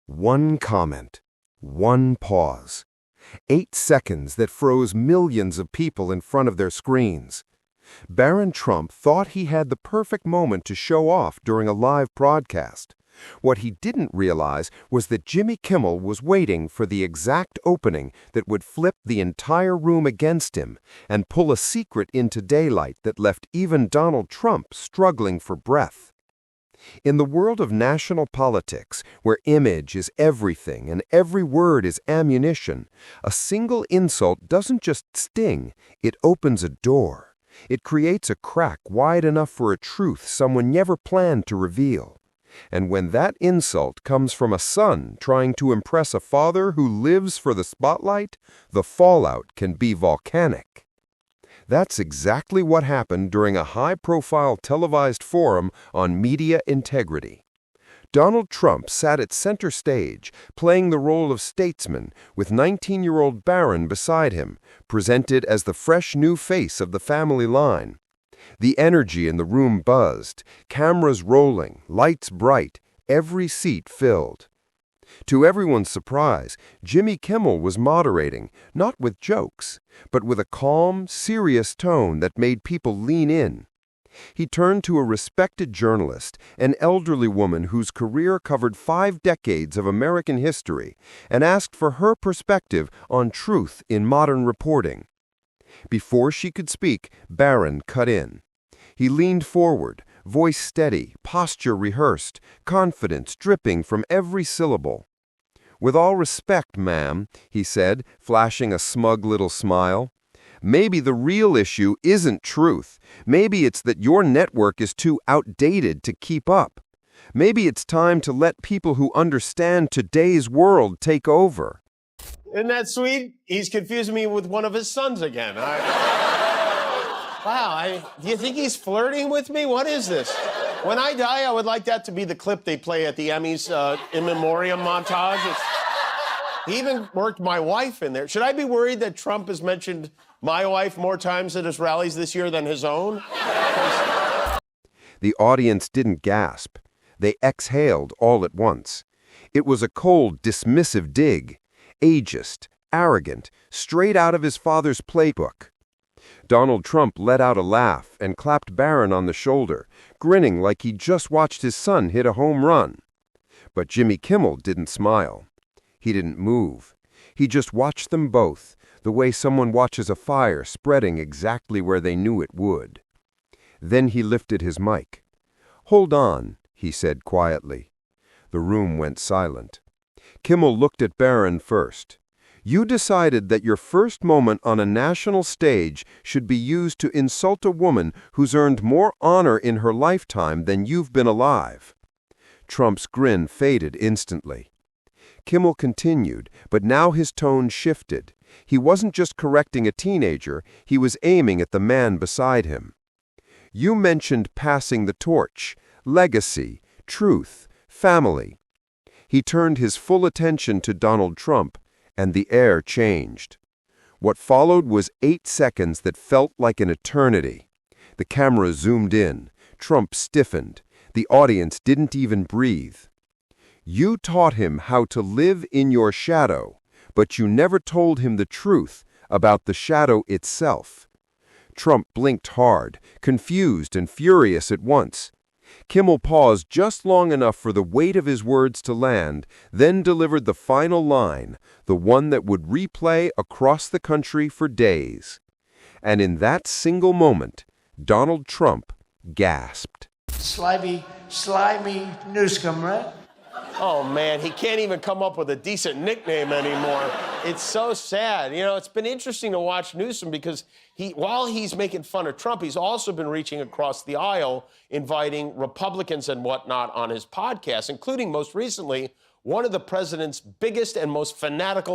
One comment, one pause. 8 seconds that froze millions of people in front of their screens. Barron Trump thought he had the perfect moment to show off during a live broadcast. What he didn't realize was that Jimmy Kimmel was waiting for the exact opening that would flip the entire room against him and pull a secret into daylight that left even Donald Trump struggling for breath. In the world of national politics, where image is everything and every word is ammunition, a single insult doesn't just sting, it opens a door. It creates a crack wide enough for a truth someone never planned to reveal. And when that insult comes from a son trying to impress a father who lives for the spotlight, the fallout can be volcanic. That's exactly what happened during a high-profile televised forum on media integrity. Donald Trump sat at center stage, playing the role of statesman, with 19-year-old Barron beside him, presented as the fresh new face of the family line. The energy in the room buzzed, cameras rolling, lights bright, every seat filled. To everyone's surprise, Jimmy Kimmel was moderating, not with jokes, but with a calm, serious tone that made people lean in. He turned to a respected journalist, an elderly woman whose career covered 5 decades of American history, and asked for her perspective on truth in modern reporting. Before she could speak, Barron cut in. He leaned forward, voice steady, posture rehearsed, confidence dripping from every syllable. "With all respect, ma'am," he said, flashing a smug little smile, "maybe the real issue isn't truth. Maybe it's that your network is too outdated to keep up. Maybe it's time to let people who understand today's world take over." Isn't that sweet? He's confusing me with one of his sons again. Do you think he's flirting with me? What is this? When I die, I would like that to be the clip they play at the Emmys in memoriam montage. He even worked my wife in there. Should I be worried that Trump has mentioned my wife more times at his rallies this year than his own? The audience didn't gasp. They exhaled all at once. It was a cold, dismissive dig. Ageist, arrogant, straight out of his father's playbook. Donald Trump let out a laugh and clapped Barron on the shoulder, grinning like he'd just watched his son hit a home run. But Jimmy Kimmel didn't smile. He didn't move. He just watched them both, the way someone watches a fire spreading exactly where they knew it would. Then he lifted his mic. "Hold on," he said quietly. The room went silent. Kimmel looked at Barron first. "You decided that your first moment on a national stage should be used to insult a woman who's earned more honor in her lifetime than you've been alive." Trump's grin faded instantly. Kimmel continued, but now his tone shifted. He wasn't just correcting a teenager, he was aiming at the man beside him. "You mentioned passing the torch, legacy, truth, family." He turned his full attention to Donald Trump, and the air changed. What followed was 8 seconds that felt like an eternity. The camera zoomed in. Trump stiffened. The audience didn't even breathe. "You taught him how to live in your shadow, but you never told him the truth about the shadow itself." Trump blinked hard, confused and furious at once. Kimmel paused just long enough for the weight of his words to land, then delivered the final line, the one that would replay across the country for days. And in that single moment, Donald Trump gasped. Slimy newscom, right? Oh, man, he can't even come up with a decent nickname anymore. It's so sad. You know, it's been interesting to watch Newsom because while he's making fun of Trump, he's also been reaching across the aisle, inviting Republicans and whatnot on his podcast, including most recently one of the president's biggest and most fanatical